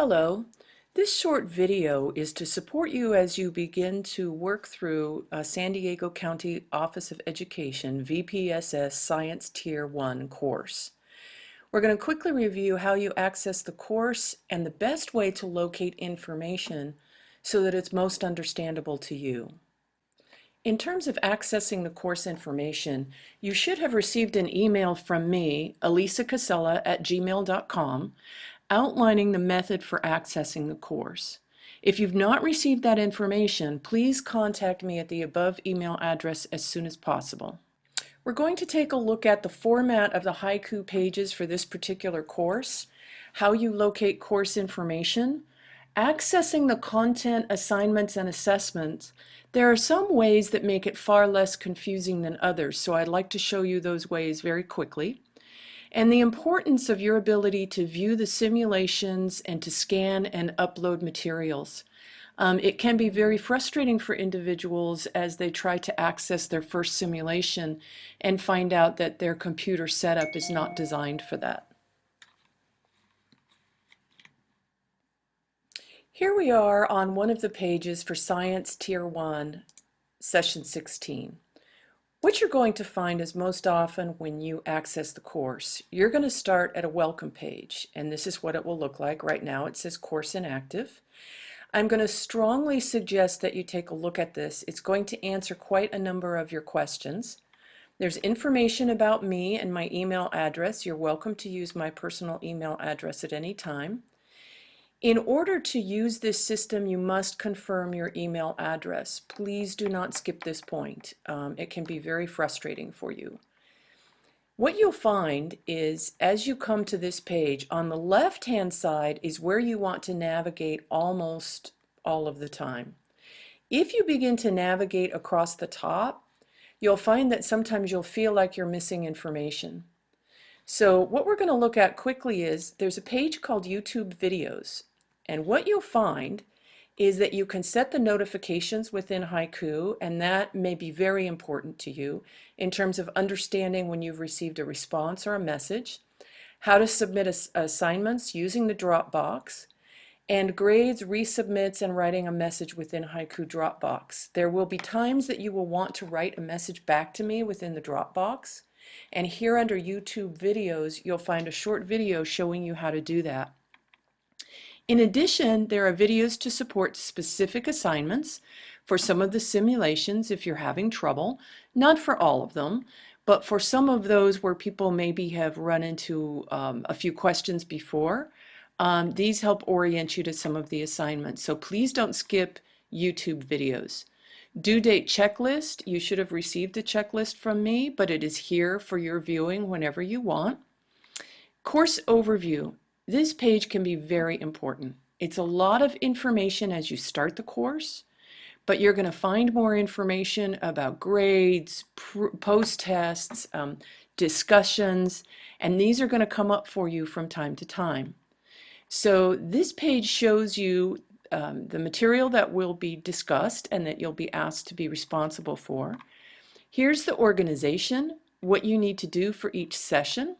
Hello. This short video is to support you as you begin to work through San Diego County Office of Education VPSS Science Tier 1 course. We're going to quickly review how you access the course and the best way to locate information so that it's most understandable to you. In terms of accessing the course information, you should have received an email from me, elisacasella@gmail.com, outlining the method for accessing the course. If you've not received that information, please contact me at the above email address as soon as possible. We're going to take a look at the format of the haiku pages for this particular course, how you locate course information, accessing the content, assignments, and assessments. There are some ways that make it far less confusing than others, so I'd like to show you those ways very quickly. And the importance of your ability to view the simulations and to scan and upload materials. It can be very frustrating for individuals as they try to access their first simulation and find out that their computer setup is not designed for that. Here we are on one of the pages for Science Tier 1, Session 16. What you're going to find is most often when you access the course, you're going to start at a welcome page, and this is what it will look like. Right now it says Course Inactive. I'm going to strongly suggest that you take a look at this. It's going to answer quite a number of your questions. There's information about me and my email address. You're welcome to use my personal email address at any time. In order to use this system, you must confirm your email address. Please do not skip this point. It can be very frustrating for you. What you'll find is, as you come to this page, on the left-hand side is where you want to navigate almost all of the time. If you begin to navigate across the top, you'll find that sometimes you'll feel like you're missing information. So what we're going to look at quickly is there's a page called YouTube Videos. And what you'll find is that you can set the notifications within Haiku, and that may be very important to you in terms of understanding when you've received a response or a message, how to submit assignments using the Dropbox, and grades, resubmits, and writing a message within Haiku Dropbox. There will be times that you will want to write a message back to me within the Dropbox, and here under YouTube Videos, you'll find a short video showing you how to do that. In addition, there are videos to support specific assignments for some of the simulations if you're having trouble, not for all of them, but for some of those where people maybe have run into a few questions before. These help orient you to some of the assignments, so please don't skip YouTube videos. Due date checklist, you should have received a checklist from me, but it is here for your viewing whenever you want. Course overview. This page can be very important. It's a lot of information as you start the course, but you're going to find more information about grades, post-tests, discussions, and these are going to come up for you from time to time. So this page shows you the material that will be discussed and that you'll be asked to be responsible for. Here's the organization, what you need to do for each session,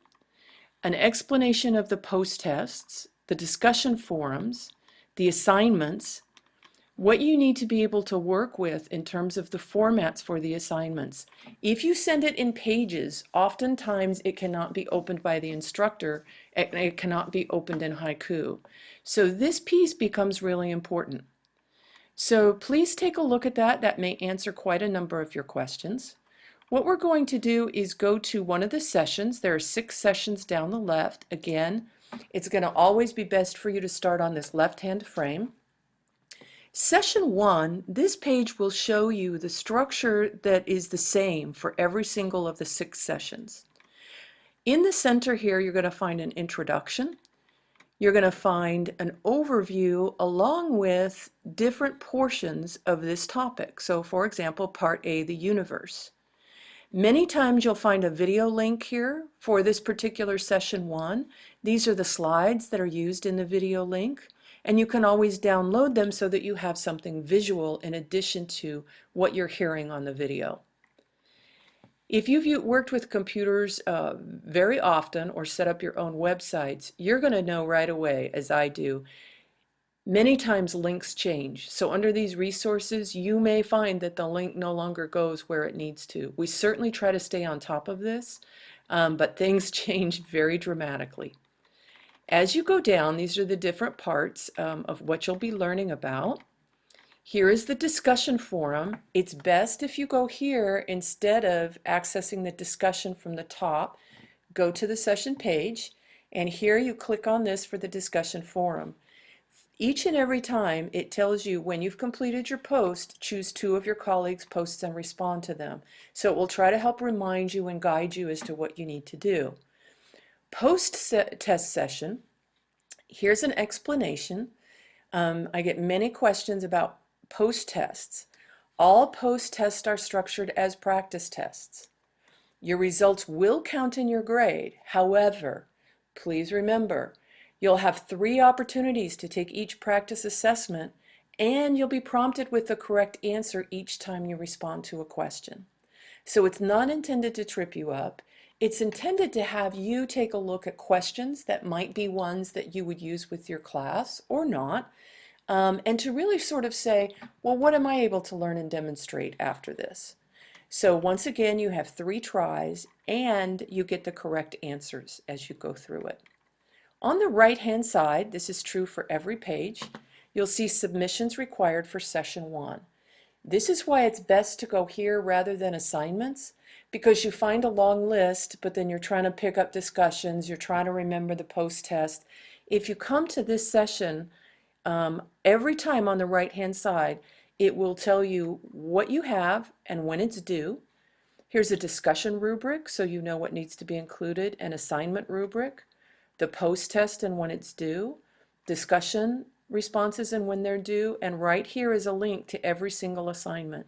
an explanation of the post-tests, the discussion forums, the assignments, what you need to be able to work with in terms of the formats for the assignments. If you send it in pages, oftentimes it cannot be opened by the instructor, it cannot be opened in Haiku. So this piece becomes really important. So please take a look at that. That may answer quite a number of your questions. What we're going to do is go to one of the sessions. There are 6 sessions down the left. Again, it's going to always be best for you to start on this left-hand frame. Session 1, this page will show you the structure that is the same for every single of the 6 sessions. In the center here, you're going to find an introduction. You're going to find an overview along with different portions of this topic. So for example, Part A, the universe. Many times you'll find a video link here for this particular session 1. These are the slides that are used in the video link, and you can always download them so that you have something visual in addition to what you're hearing on the video. If you've worked with computers very often or set up your own websites, you're going to know right away, as I do, Many times links change. So under these resources, you may find that the link no longer goes where it needs to. We certainly try to stay on top of this, but things change very dramatically. As you go down, these are the different parts of what you'll be learning about. Here is the discussion forum. It's best if you go here instead of accessing the discussion from the top. Go to the session page, and here you click on this for the discussion forum. Each and every time it tells you when you've completed your post, choose 2 of your colleagues' posts and respond to them. So it will try to help remind you and guide you as to what you need to do. Post-test session, here's an explanation. I get many questions about post-tests. All post-tests are structured as practice tests. Your results will count in your grade. However, please remember, you'll have 3 opportunities to take each practice assessment, and you'll be prompted with the correct answer each time you respond to a question. So it's not intended to trip you up. It's intended to have you take a look at questions that might be ones that you would use with your class or not, and to really sort of say, well, what am I able to learn and demonstrate after this? So once again, you have 3 tries, and you get the correct answers as you go through it. On the right-hand side, this is true for every page, you'll see submissions required for session 1. This is why it's best to go here rather than assignments, because you find a long list, but then you're trying to pick up discussions, you're trying to remember the post-test. If you come to this session, every time on the right-hand side, it will tell you what you have and when it's due. Here's a discussion rubric, so you know what needs to be included, an assignment rubric, the post-test and when it's due, discussion responses and when they're due, and right here is a link to every single assignment.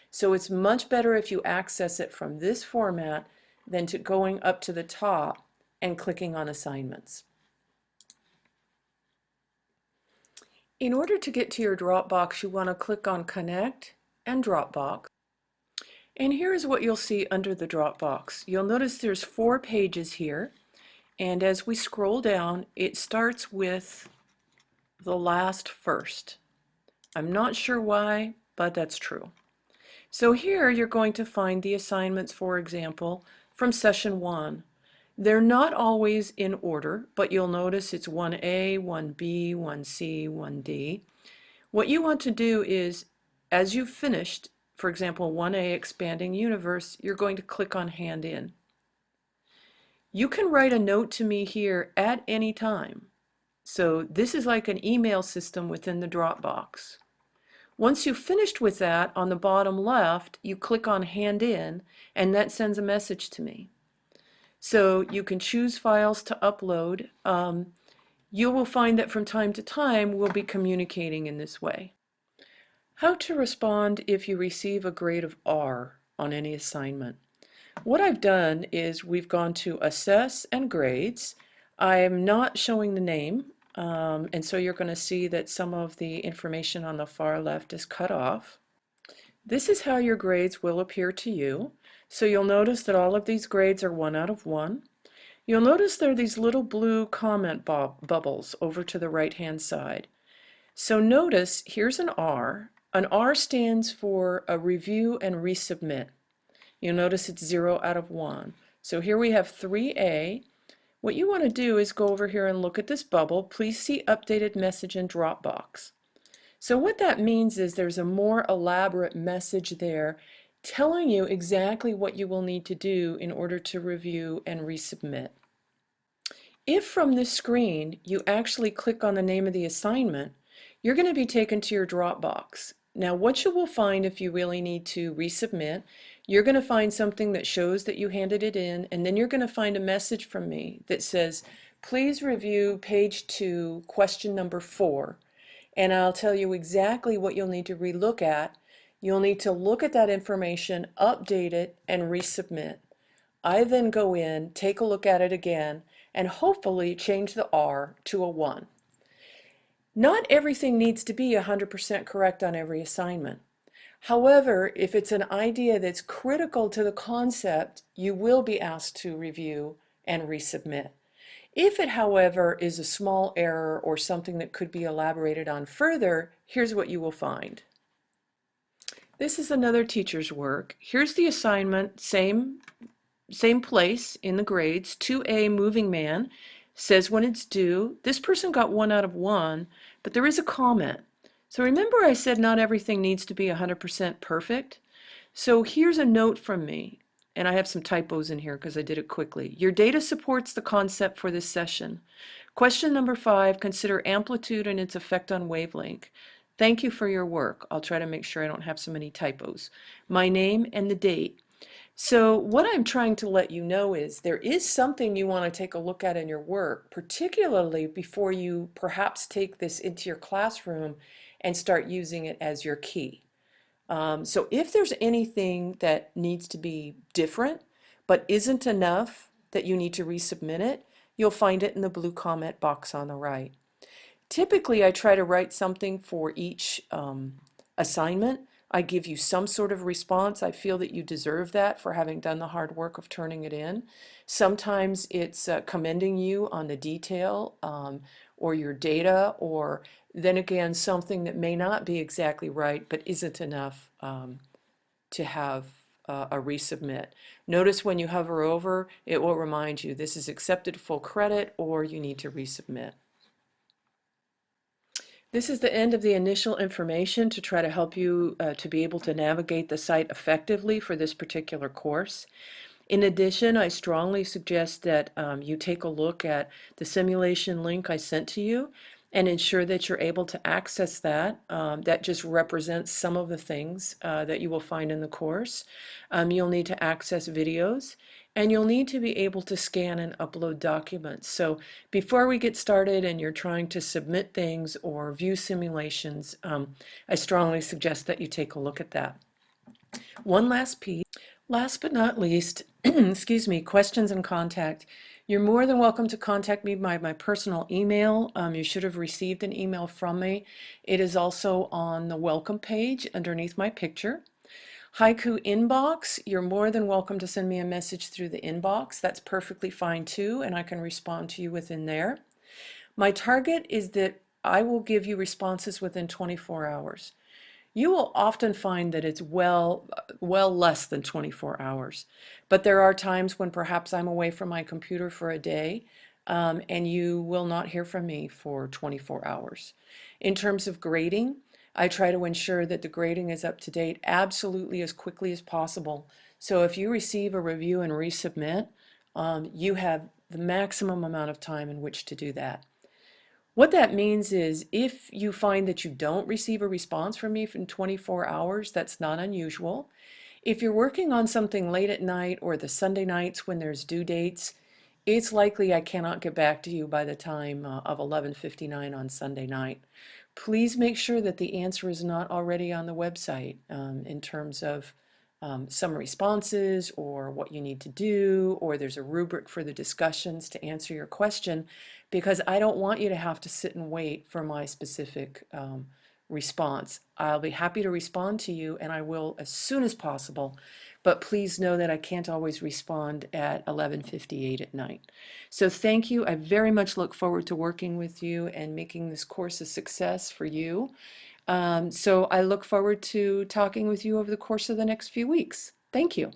So it's much better if you access it from this format than to going up to the top and clicking on assignments. In order to get to your Dropbox, you want to click on Connect and Dropbox. And here's what you'll see under the Dropbox. You'll notice there's 4 pages here, and as we scroll down, it starts with the last first. I'm not sure why, but that's true. So here you're going to find the assignments, for example, from session 1. They're not always in order, but you'll notice it's 1A, 1B, 1C, 1D. What you want to do is, as you've finished, for example, 1A, Expanding Universe, you're going to click on Hand In. You can write a note to me here at any time. So this is like an email system within the Dropbox. Once you've finished with that, on the bottom left, you click on Hand In, and that sends a message to me. So you can choose files to upload. You will find that from time to time, we'll be communicating in this way. How to respond if you receive a grade of R on any assignment. What I've done is we've gone to Assess and Grades. I'm not showing the name, and so you're going to see that some of the information on the far left is cut off. This is how your grades will appear to you. So you'll notice that all of these grades are 1 out of 1. You'll notice there are these little blue comment bubbles over to the right-hand side. So notice here's an R. An R stands for a review and resubmit. You'll notice it's 0 out of 1. So here we have 3A. What you want to do is go over here and look at this bubble. Please see updated message in Dropbox. So what that means is there's a more elaborate message there telling you exactly what you will need to do in order to review and resubmit. If from this screen you actually click on the name of the assignment, you're going to be taken to your Dropbox. Now what you will find if you really need to resubmit, you're going to find something that shows that you handed it in, and then you're going to find a message from me that says, please review page 2, question number 4. And I'll tell you exactly what you'll need to relook at. You'll need to look at that information, update it, and resubmit. I then go in, take a look at it again, and hopefully change the R to a 1. Not everything needs to be 100% correct on every assignment. However, if it's an idea that's critical to the concept, you will be asked to review and resubmit. If it, however, is a small error or something that could be elaborated on further, here's what you will find. This is another teacher's work. Here's the assignment, same place in the grades. 2A moving man says when it's due. This person got 1 out of 1, but there is a comment. So remember I said not everything needs to be 100% perfect? So here's a note from me, and I have some typos in here because I did it quickly. Your data supports the concept for this session. Question number 5, consider amplitude and its effect on wavelength. Thank you for your work. I'll try to make sure I don't have so many typos. My name and the date. So what I'm trying to let you know is there is something you want to take a look at in your work, particularly before you perhaps take this into your classroom and start using it as your key. So if there's anything that needs to be different but isn't enough that you need to resubmit it, you'll find it in the blue comment box on the right. Typically, I try to write something for each assignment. I give you some sort of response. I feel that you deserve that for having done the hard work of turning it in. Sometimes it's commending you on the detail or your data, or then again, something that may not be exactly right but isn't enough to have a resubmit. Notice when you hover over, it will remind you this is accepted full credit or you need to resubmit. This is the end of the initial information to try to help you to be able to navigate the site effectively for this particular course. In addition, I strongly suggest that you take a look at the simulation link I sent to you and ensure that you're able to access that. That just represents some of the things that you will find in the course. You'll need to access videos, and you'll need to be able to scan and upload documents. So before we get started and you're trying to submit things or view simulations, I strongly suggest that you take a look at that. One last piece. Last but not least, excuse me, questions and contact. You're more than welcome to contact me by my personal email. You should have received an email from me. It is also on the welcome page underneath my picture. Haiku inbox, you're more than welcome to send me a message through the inbox. That's perfectly fine too, and I can respond to you within there. My target is that I will give you responses within 24 hours. You will often find that it's well less than 24 hours. But there are times when perhaps I'm away from my computer for a day, and you will not hear from me for 24 hours. In terms of grading, I try to ensure that the grading is up to date absolutely as quickly as possible. So if you receive a review and resubmit, you have the maximum amount of time in which to do that. What that means is if you find that you don't receive a response from me in 24 hours, that's not unusual. If you're working on something late at night or the Sunday nights when there's due dates, it's likely I cannot get back to you by the time of 11:59 on Sunday night. Please make sure that the answer is not already on the website in terms of some responses or what you need to do, or there's a rubric for the discussions to answer your question, because I don't want you to have to sit and wait for my specific response. I'll be happy to respond to you, and I will as soon as possible, but please know that I can't always respond at 11:58 at night. So thank you. I very much look forward to working with you and making this course a success for you. So I look forward to talking with you over the course of the next few weeks. Thank you.